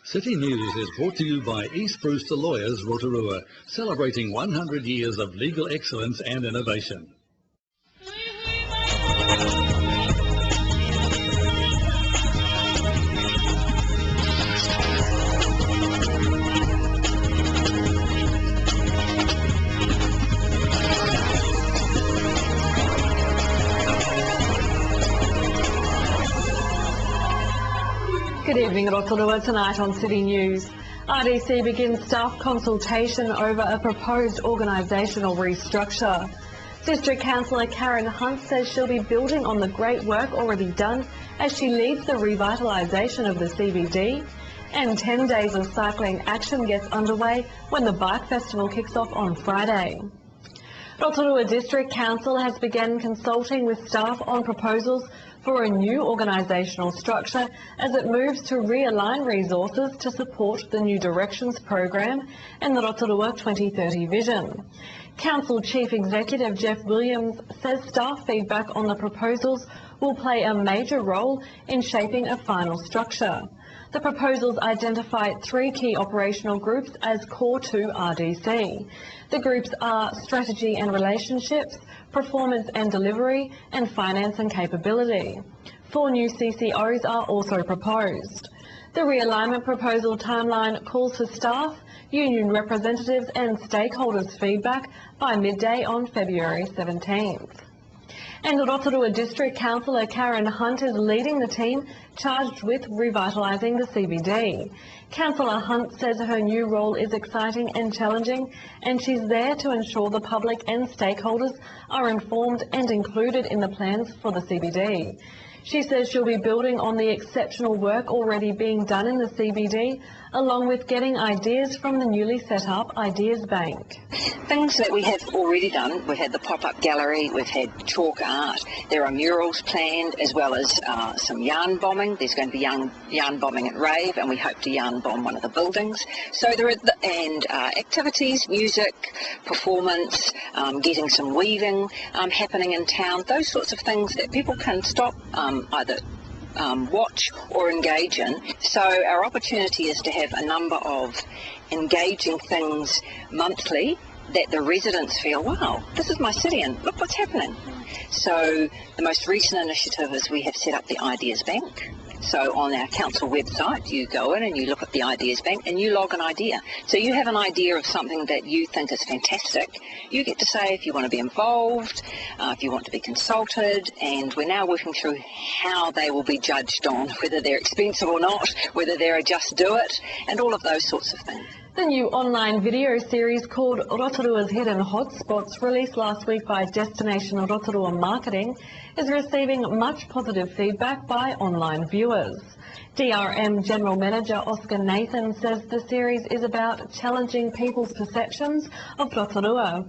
City News is brought to you by East Brewster Lawyers, Rotorua, celebrating 100 years of legal excellence and innovation. Good evening, Rotorua. Tonight on City News. RDC begins staff consultation over a proposed organisational restructure. District Councillor Karen Hunt says she'll be building on the great work already done as she leads the revitalisation of the CBD. And 10 days of cycling action gets underway when the Bike Festival kicks off on Friday. Rotorua District Council has begun consulting with staff on proposals for a new organisational structure as it moves to realign resources to support the New Directions program and the Rotorua 2030 vision. Council Chief Executive Jeff Williams says staff feedback on the proposals will play a major role in shaping a final structure. The proposals identify 3 key operational groups as core to RDC. The groups are strategy and relationships, performance and delivery, and finance and capability. 4 new CCOs are also proposed. The realignment proposal timeline calls for staff, union representatives and stakeholders' feedback by midday on February 17th. And the Rotorua District Councillor Karen Hunt is leading the team charged with revitalising the CBD. Councillor Hunt says her new role is exciting and challenging, and she's there to ensure the public and stakeholders are informed and included in the plans for the CBD. She says she'll be building on the exceptional work already being done in the CBD, along with getting ideas from the newly set up Ideas Bank. Things that we have already done, we've had the pop-up gallery, we've had chalk art, there are murals planned as well as some yarn bombing. There's going to be yarn bombing at Rave, and we hope to yarn bomb one of the buildings. So there are activities, music, performance, getting some weaving happening in town, those sorts of things that people can stop either watch or engage in. So our opportunity is to have a number of engaging things monthly that the residents feel, wow, this is my city and look what's happening. So the most recent initiative is we have set up the Ideas Bank. So on our council website, you go in and you look at the Ideas Bank and you log an idea. So you have an idea of something that you think is fantastic. You get to say if you want to be involved, if you want to be consulted, and we're now working through how they will be judged on whether they're expensive or not, whether they're a just do it, and all of those sorts of things. The new online video series called Rotorua's Hidden Hotspots, released last week by Destination Rotorua Marketing, is receiving much positive feedback by online viewers. DRM General Manager Oscar Nathan says the series is about challenging people's perceptions of Rotorua.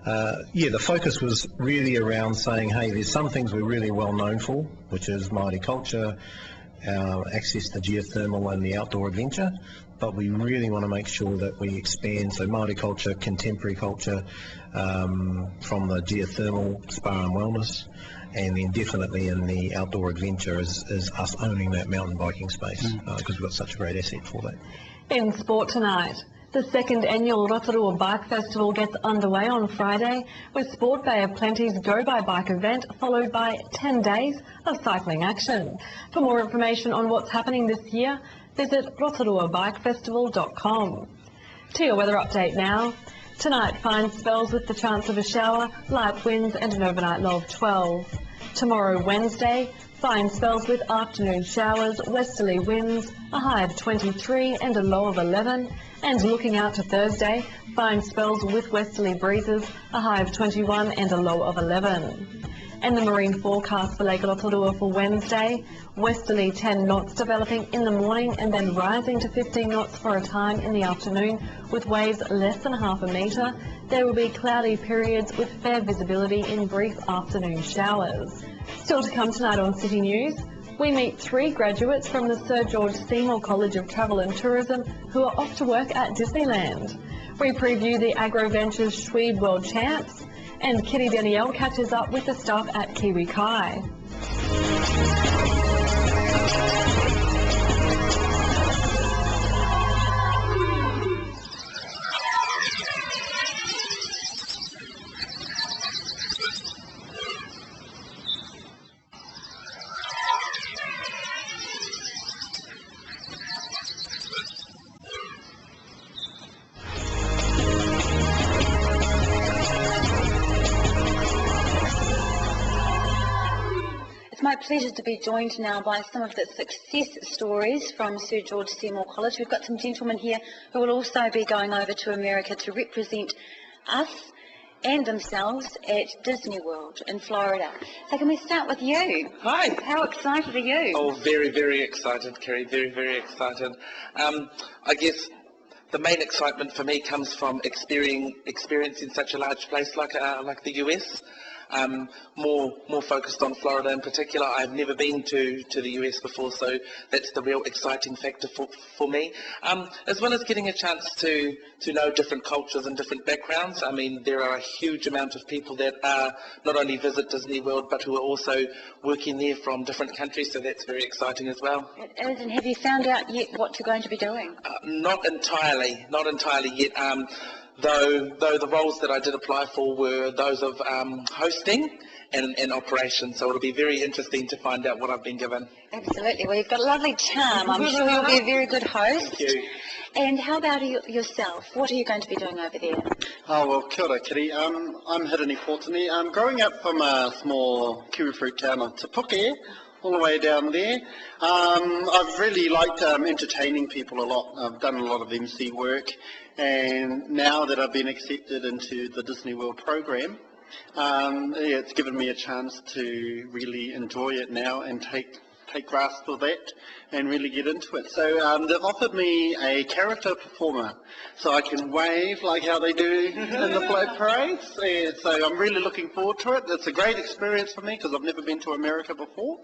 The focus was really around saying, hey, there's some things we're really well known for, which is Māori culture, our access to geothermal and the outdoor adventure, but we really want to make sure that we expand, so Māori culture, contemporary culture, from the geothermal, spa and wellness, and then definitely in the outdoor adventure is us owning that mountain biking space, because we've got such a great asset for that. In sport tonight, the 2nd annual Rotorua Bike Festival gets underway on Friday with Sport Bay of Plenty's Go By Bike event, followed by 10 days of cycling action. For more information on what's happening this year, visit rotoruabikefestival.com. To your weather update now. Tonight, fine spells with the chance of a shower, light winds and an overnight low of 12. Tomorrow, Wednesday, fine spells with afternoon showers, westerly winds, a high of 23 and a low of 11. And looking out to Thursday, fine spells with westerly breezes, a high of 21 and a low of 11. And the marine forecast for Lake Rotorua for Wednesday, westerly 10 knots developing in the morning and then rising to 15 knots for a time in the afternoon with waves less than half a metre. There will be cloudy periods with fair visibility in brief afternoon showers. Still to come tonight on City News, we meet 3 graduates from the Sir George Seymour College of Travel and Tourism who are off to work at Disneyland. We preview the AgroVentures Schwede World Champs, and Kitty Danielle catches up with the staff at Kiwi Kai. pleasure to be joined now by some of the success stories from Sir George Seymour College. We've got some gentlemen here who will also be going over to America to represent us and themselves at Disney World in Florida. So can we start with you? Hi. How excited are you? Oh, very, very excited, Kerry. Very, very excited. I guess the main excitement for me comes from experiencing such a large place like the US. More focused on Florida in particular. I've never been to the US before, so that's the real exciting factor for me. As well as getting a chance to know different cultures and different backgrounds. I mean, there are a huge amount of people that not only visit Disney World, but who are also working there from different countries, so that's very exciting as well. It is, and have you found out yet what you're going to be doing? Not entirely yet. Though the roles that I did apply for were those of hosting and operations, so it'll be very interesting to find out what I've been given. Absolutely. Well, you've got a lovely charm. I'm sure you'll be a very good host. Thank you. And how about yourself? What are you going to be doing over there? Oh, well, kia ora, Kitty. I'm Hirini Fortini. Growing up from a small kiwifruit town of Te Puke, all the way down there, I've really liked entertaining people a lot. I've done a lot of MC work, and now that I've been accepted into the Disney World program, it's given me a chance to really enjoy it now and take grasp of that and really get into it. So they've offered me a character performer, so I can wave like how they do in the float parades. And so I'm really looking forward to it. It's a great experience for me because I've never been to America before.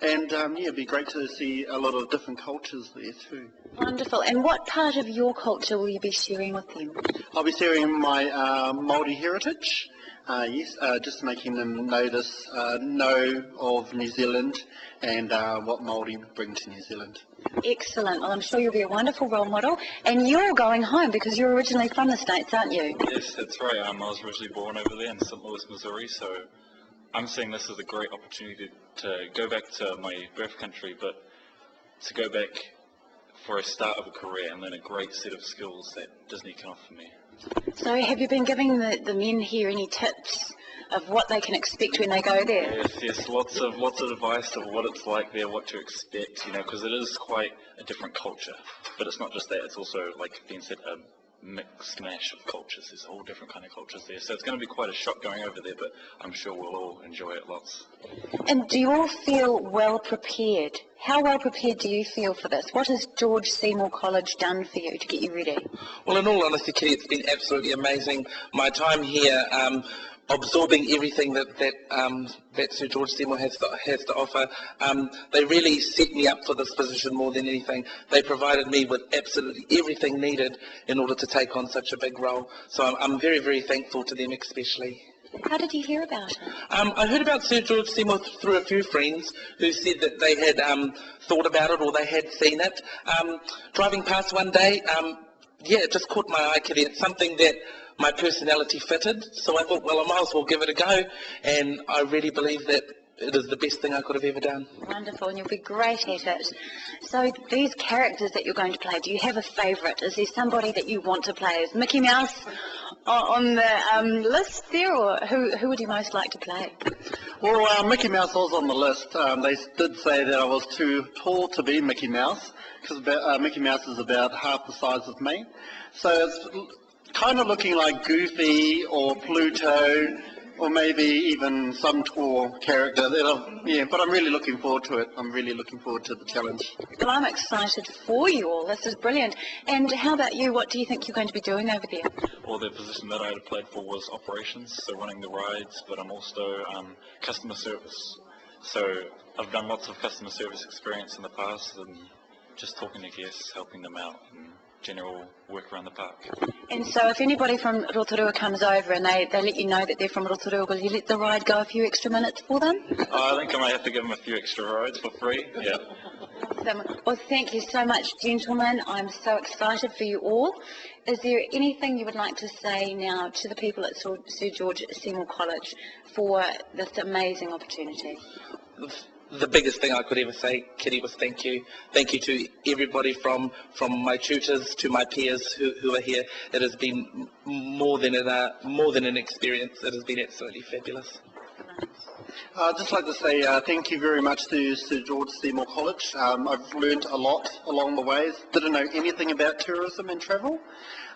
And it'd be great to see a lot of different cultures there too. Wonderful. And what part of your culture will you be sharing with them? I'll be sharing my Māori heritage. Just making them know of New Zealand and what Māori bring to New Zealand. Excellent. Well, I'm sure you'll be a wonderful role model. And you're going home because you're originally from the States, aren't you? Yes, that's right. I was originally born over there in St. Louis, Missouri, so I'm seeing this as a great opportunity to go back to my birth country, but to go back for a start of a career and learn a great set of skills that Disney can offer me. So have you been giving the men here any tips of what they can expect when they go there? Yes, lots of advice of what it's like there, what to expect, because it is quite a different culture. But it's not just that, it's also, like being said, a mixed mash of cultures. There's all different kind of cultures there. So it's going to be quite a shock going over there, but I'm sure we'll all enjoy it lots. And do you all feel well prepared? How well prepared do you feel for this? What has George Seymour College done for you to get you ready? Well, in all honesty, Kitty, it's been absolutely amazing. My time here, absorbing everything that Sir George Seymour has to offer. They really set me up for this position more than anything. They provided me with absolutely everything needed in order to take on such a big role. So I'm very, very thankful to them especially. How did you hear about it? I heard about Sir George Seymour through a few friends who said that they had thought about it or they had seen it. Driving past one day, it just caught my eye, Kitty. It's something that my personality fitted, so I thought, well, I might as well give it a go, and I really believe that it is the best thing I could have ever done. Wonderful, and you'll be great at it. So these characters that you're going to play, do you have a favourite? Is there somebody that you want to play? Is Mickey Mouse on the list there, or who would you most like to play? Well, Mickey Mouse was on the list. They did say that I was too tall to be Mickey Mouse, because Mickey Mouse is about half the size of me. So it's kind of looking like Goofy or Pluto, or maybe even some tall character. But I'm really looking forward to it. I'm really looking forward to the challenge. Well, I'm excited for you all. This is brilliant. And how about you? What do you think you're going to be doing over there? Well, the position that I had applied for was operations, so running the rides, but I'm also customer service. So I've done lots of customer service experience in the past, and just talking to guests, helping them out, and general work around the park. And so if anybody from Rotorua comes over and they let you know that they're from Rotorua, will you let the ride go a few extra minutes for them? I think I might have to give them a few extra rides for free, yeah. Awesome. Well, thank you so much, gentlemen. I'm so excited for you all. Is there anything you would like to say now to the people at Sir George Seymour College for this amazing opportunity? The biggest thing I could ever say, Kitty, was thank you. Thank you to everybody from my tutors to my peers who are here. It has been more than an experience. It has been absolutely fabulous. I'd just like to say thank you very much to Sir George Seymour College. I've learned a lot along the way. Didn't know anything about tourism and travel,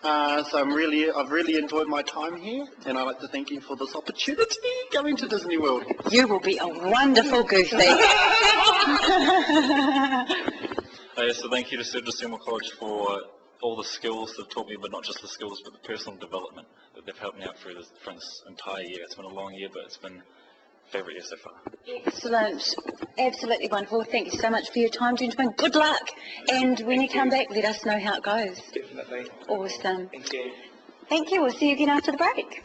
so I've really enjoyed my time here, and I'd like to thank you for this opportunity going to Disney World. You will be a wonderful goofy. So thank you to Sir George Seymour College for all the skills they've taught me, but not just the skills, but the personal development that they've helped me out through this entire year. It's been a long year, but it's been a favourite year so far. Excellent. Absolutely wonderful. Thank you so much for your time, gentlemen. Good luck. And when you come back, let us know how it goes. Definitely. Awesome. Thank you. Thank you. We'll see you again after the break.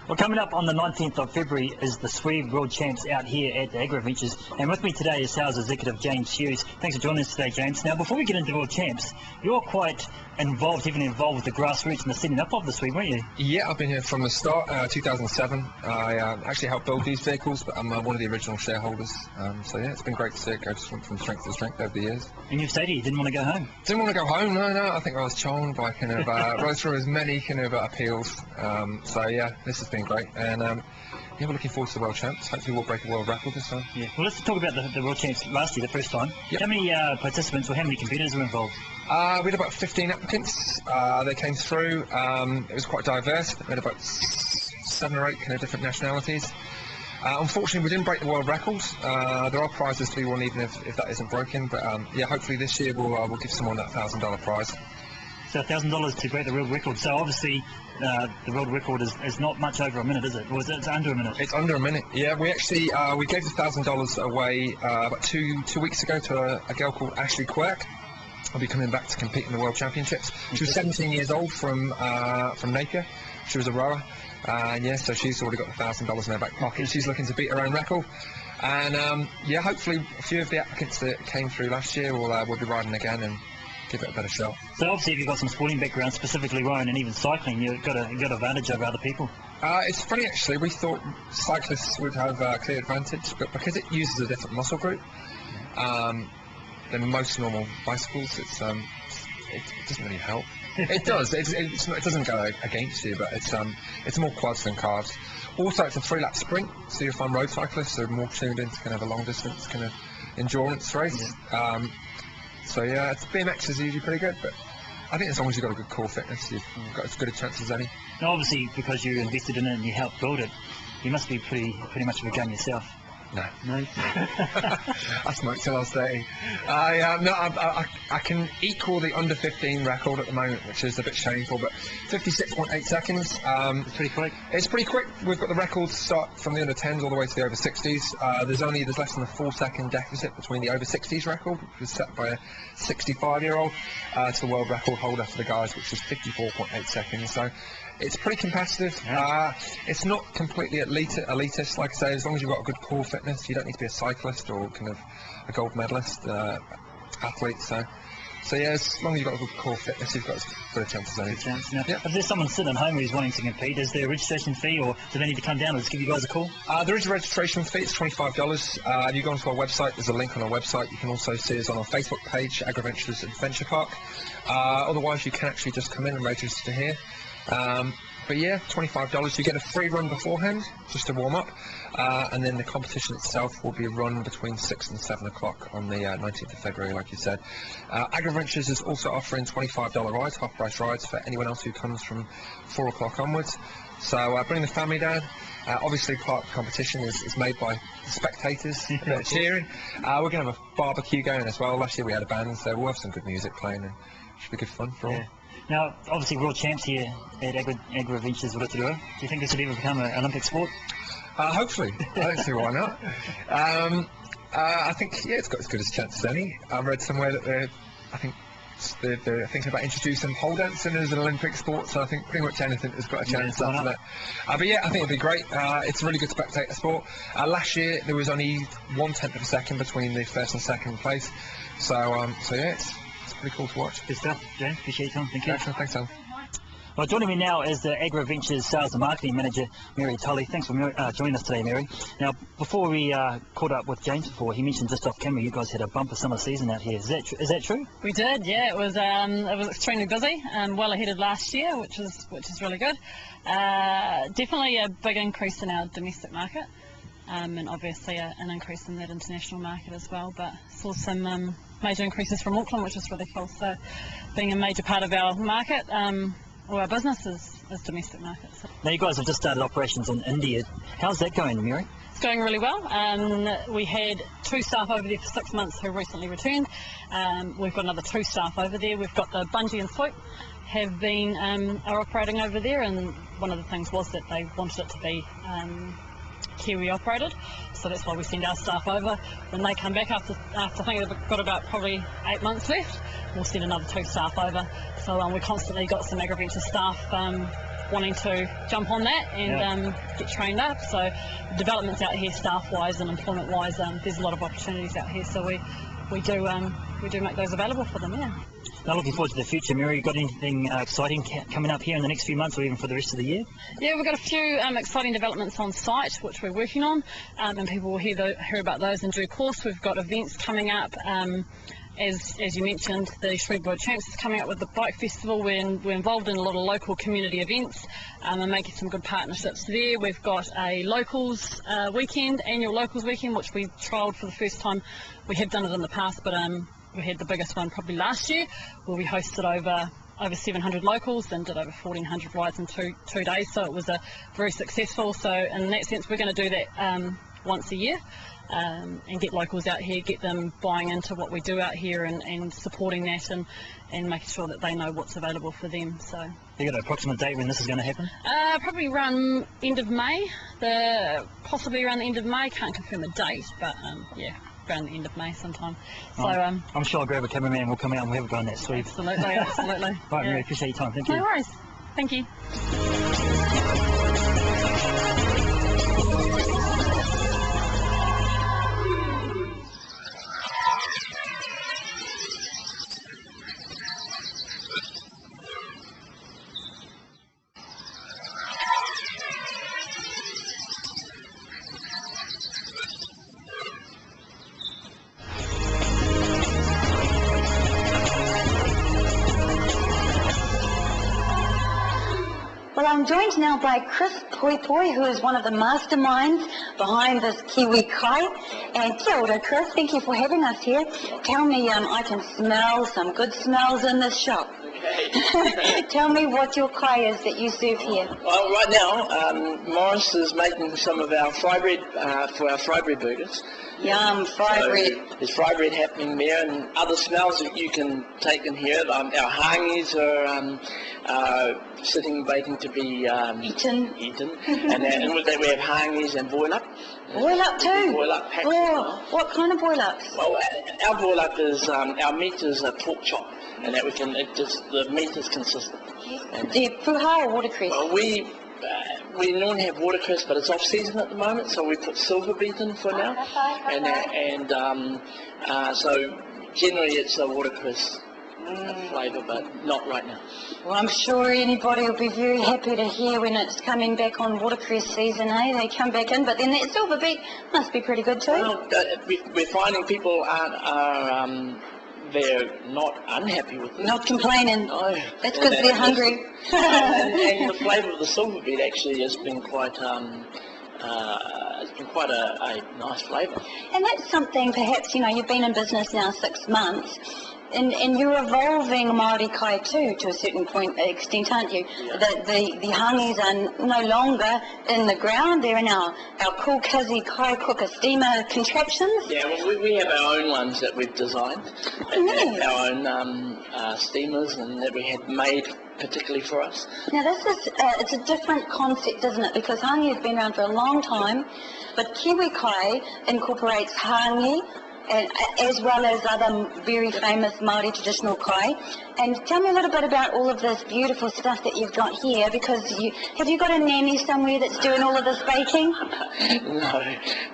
Well, coming up on the 19th of February is the Swede World Champs out here at the Agri Adventures, and with me today is sales executive James Hughes. Thanks for joining us today, James. Now, before we get into World Champs, you're quite involved, even involved with the grassroots and the setting up of the Swede, weren't you? Yeah, I've been here from the start, 2007. I actually helped build these vehicles, but I'm one of the original shareholders. So yeah, it's been great to see it go from strength to strength over the years. And you've stated you didn't want to go home. Didn't want to go home, no. I think I was charmed by kind of Rotorua's many kind of appeals. So yeah, this has been great, and yeah, we're looking forward to the World Champs. Hopefully we'll break a world record this time. Yeah. Well, let's talk about the World Champs last year, the first time. Yep. How many participants or how many competitors were involved? We had about 15 applicants. They came through. It was quite diverse. We had about 7 or 8 kind of different nationalities. Unfortunately, we didn't break the world records. There are prizes to be won even if that isn't broken. But yeah, hopefully this year we'll give someone that $1,000 prize. So $1,000 to break the world record. So obviously the world record is not much over a minute, is it? Or is it under a minute? It's under a minute. Yeah, we actually we gave the $1,000 away about two weeks ago to a girl called Ashley Quirk. I'll be coming back to compete in the World Championships. She was 17 years old from Napier. She was a rower. Yeah, so she's already got the $1,000 in her back pocket. She's looking to beat her own record. And yeah, hopefully a few of the applicants that came through last year will be riding again and give it a better shot. So obviously if you've got some sporting background, specifically rowing and even cycling, you've got advantage over other people. It's funny actually, we thought cyclists would have a clear advantage, but because it uses a different muscle group than most normal bicycles, it doesn't really help. It does. It doesn't go against you, but it's more quads than calves. Also, it's a 3-lap sprint, so you'll find road cyclists are more tuned into kind of a long distance kind of endurance race. Yeah. So yeah, BMX is usually pretty good, but I think as long as you've got a good core fitness, you've got as good a chance as any. Now, obviously, because you invested in it and you helped build it, you must be pretty much of a gun yourself. No. No? I smoked till I was 30. I can equal the under 15 record at the moment, which is a bit shameful, but 56.8 seconds. It's pretty quick. It's pretty quick. We've got the records start from the under 10s all the way to the over 60s. There's less than a 4-second deficit between the over 60s record, which was set by a 65-year-old, to the world record holder for the guys, which is 54.8 seconds. So it's pretty competitive. Yeah. It's not completely elitist, like I say. As long as you've got a good core fitness, you don't need to be a cyclist or kind of a gold medalist athlete. So yeah, as long as you've got a good core fitness, you've got as good a chance as any. Now, yeah. If there's someone sitting at home who's wanting to compete, is there a registration fee, or do they need to come down or just give you guys a call? There is a registration fee. It's $25. You go onto our website. There's a link on our website. You can also see us on our Facebook page, Agri Adventures Adventure Park. Otherwise, you can actually just come in and register here. But yeah, $25. You get a free run beforehand, just to warm up, and then the competition itself will be run between 6 and 7 o'clock on the 19th of February, like you said. Agri Adventures is also offering $25 rides, half-price rides, for anyone else who comes from 4 o'clock onwards. So bring the family down. Obviously, part of the competition is made by the spectators, a bit of cheering. We're going to have a barbecue going as well. Last year we had a band, so we'll have some good music playing, and it should be good fun for all. Now, obviously, world champs here at Agri Adventures Rotorua. Do you think this would ever become an Olympic sport? Hopefully. I don't see why not. I think, yeah, it's got as good a chance as any. I read somewhere that I think they're thinking about introducing pole dancing as an Olympic sport, so I think pretty much anything has got a chance after that. But yeah, I think it'll be great. It's a really good spectator sport. Last year there was only 1/10 of a second between the first and second place, so yeah, it's pretty cool to watch. Good stuff, James. Appreciate your time. Thank you. Excellent. Thanks, Alan. Well, joining me now is the AgriVentures Sales and Marketing Manager, Mary Tully. Thanks for joining us today, Mary. Now, before we caught up with James before, he mentioned just off camera you guys had a bumper summer season out here. Is that true? We did, yeah. It was extremely busy and well ahead of last year, which is really good. Definitely a big increase in our domestic market, and obviously an increase in that international market as well. But saw some major increases from Auckland, which was really cool. So, being a major part of our market. Well, our business is domestic markets. So. Now you guys have just started operations in India. How's that going, Mary? It's going really well. We had 2 staff over there for 6 months who recently returned. We've got another 2 staff over there. We've got the Bungee and Swoop are operating over there, and one of the things was that they wanted it to be Kiwi operated, so that's why we send our staff over. When they come back after I think they've got about probably 8 months left, we'll send another 2 staff over. So we constantly got some AgriVentures staff wanting to jump on that and get trained up. So developments out here, staff-wise and employment-wise, there's a lot of opportunities out here. So we do make those available for them. Yeah. Now looking forward to the future, Mary. You got anything exciting coming up here in the next few months or even for the rest of the year? Yeah, we've got a few exciting developments on site which we're working on, and people will hear about those in due course. We've got events coming up. As you mentioned, the Shrewd World Champs is coming up with the Bike Festival. We're involved in a lot of local community events and making some good partnerships there. We've got a locals weekend, annual locals weekend, which we trialled for the first time. We have done it in the past, but we had the biggest one probably last year, where we hosted over 700 locals and did over 1,400 rides in two days. So it was very successful. So in that sense, we're going to do that once a year. And get locals out here, get them buying into what we do out here and supporting that and making sure that they know what's available for them. So you got an approximate date when this is going to happen? Probably around end of May, possibly around the end of May. Can't confirm a date, but yeah, around the end of May sometime. So I'm sure I'll grab a cameraman and we'll come out and we'll have a go on that sweep. Absolutely, absolutely. Right, Mary, appreciate your time. Thank you. No worries. Thank you. I'm joined now by Chris Poi Poi, who is one of the masterminds behind this Kiwi Kai. And kia ora, Chris, thank you for having us here. Tell me, I can smell some good smells in this shop. Okay. Tell me what your kai is that you serve here. Well, right now, Morris is making some of our fry bread for our fry bread burgers. Yum, fry bread. There's fry bread happening there, and other smells that you can take in here. Our hangis are sitting waiting to be eaten. And with that we have hangis and boil up. Boil up too? Boil up. Oh, what kind of boil ups? Well, our boil up is, our meat is a pork chop, and that the meat is consistent. Do you puha or watercress? Well, we normally have watercress, but it's off season at the moment, so we put silver beet in for now. So generally it's a watercress flavour, but not right now. Well, I'm sure anybody will be very happy to hear when it's coming back on watercress season, eh? They come back in, but then that silver beet must be pretty good too. Well, we're finding people they're not unhappy with it. Not complaining. No. That's because they're hungry. and the flavour of the silver beet actually has been quite a nice flavour. And that's something perhaps, you've been in business now 6 months. And you're evolving Māori kai too, to a certain extent, aren't you? Yeah. The hangis are no longer in the ground, they're in our cool Kazi kai cooker steamer contraptions. Yeah, well, we have our own ones that we've designed, our own steamers, and that we had made particularly for us. Now this is, it's a different concept, isn't it? Because hangi has been around for a long time, but Kiwi kai incorporates hangi, and, as well as other very famous Māori traditional kai. And tell me a little bit about all of this beautiful stuff that you've got here, because have you got a nanny somewhere that's doing all of this baking?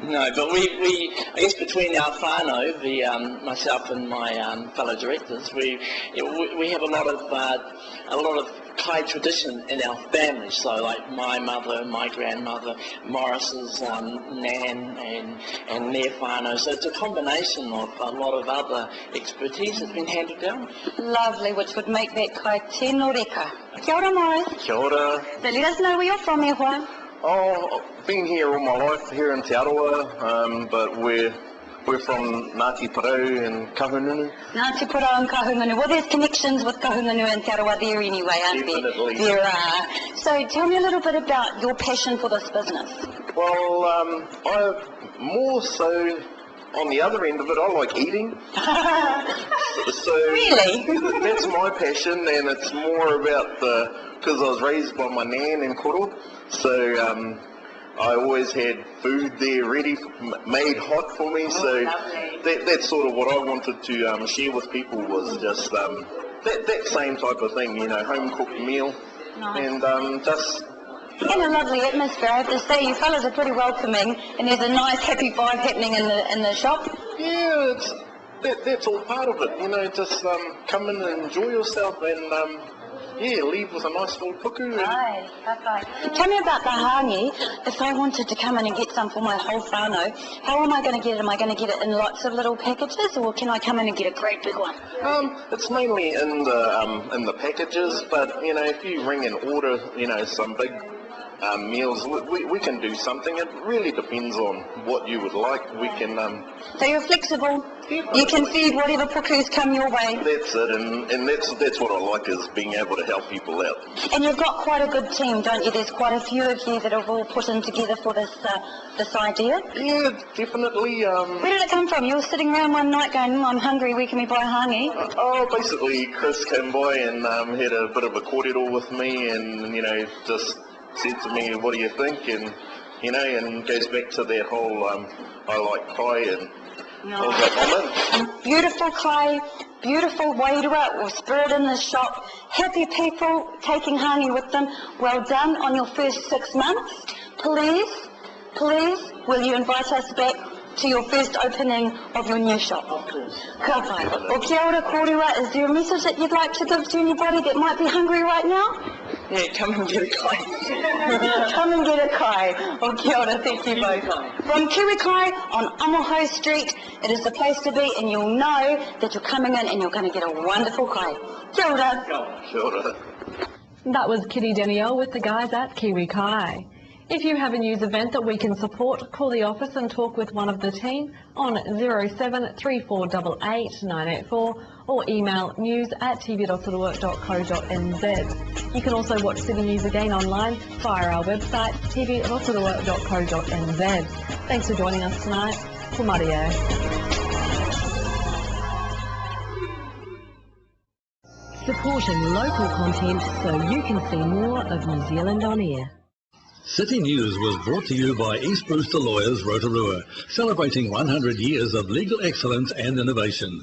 No, but we I guess between our whānau, myself and my fellow directors, we have a lot of kai tradition in our family. So like my mother, my grandmother, Morris's nan and their whānau. So it's a combination of a lot of other expertise that's been handed down. Lovely, which would make that kai tēnō reka. Kia ora, Morris. Kia ora. So let us know where you're from, e hoa. Oh, I've been here all my life, here in Te Aroa, but we're from Ngāti Porou and Kahungunu. Ngāti Porou and Kahungunu. Well, there's connections with Kahungunu and Te Aroa there anyway, aren't there? Definitely. There are. So tell me a little bit about your passion for this business. Well, I more so on the other end of it, I like eating. So really? That's my passion, and it's more about because I was raised by my nan in Koro, so I always had food there ready, made hot for me, so that's sort of what I wanted to share with people, was just that same type of thing, you know, home cooked meal. Nice. And just... And a lovely atmosphere, I have to say. You fellas are pretty welcoming, and there's a nice happy vibe happening in the shop. Yeah, that's all part of it, you know, just come in and enjoy yourself, and leave with a nice full puku. Aye. Tell me about the hangi. If I wanted to come in and get some for my whole whānau, how am I going to get it? Am I going to get it in lots of little packages, or can I come in and get a great big one? It's mainly in the packages, but you know, if you ring and order, you know, some big meals, we can do something. It really depends on what you would like. We can. So you're flexible. You can feed whatever pukus come your way. That's it, and that's what I like, is being able to help people out. And you've got quite a good team, don't you? There's quite a few of you that have all put in together for this idea. Yeah, definitely. Where did it come from? You were sitting around one night going, I'm hungry, where can we buy hangi? Basically, Chris came by and had a bit of a kōrero with me, and you know, just said to me, what do you think? And you know, and goes back to that whole I like kai, and I was like, I'm in. Beautiful kai, beautiful wairua or spirit in the shop, happy people taking hangi with them. Well done on your first 6 months. Please, will you invite us back to your first opening of your new shop? Ka pai. O kia ora kōrua, is there a message that you'd like to give to anybody that might be hungry right now? Yeah, come and get a kai. Come and get a kai. O kia ora, thank you both. From Kiwi Kai on Amoho Street, it is the place to be, and you'll know that you're coming in and you're going to get a wonderful kai. Kia ora. Kia ora. That was Kitty Danielle with the guys at Kiwi Kai. If you have a news event that we can support, call the office and talk with one of the team on 073488 984 or email news@tv.rotorua.co.nz. You can also watch City News again online via our website tv.rotorua.co.nz. Thanks for joining us tonight. Ko Maria. Supporting local content so you can see more of New Zealand on air. City News was brought to you by East Brewster Lawyers Rotorua, celebrating 100 years of legal excellence and innovation.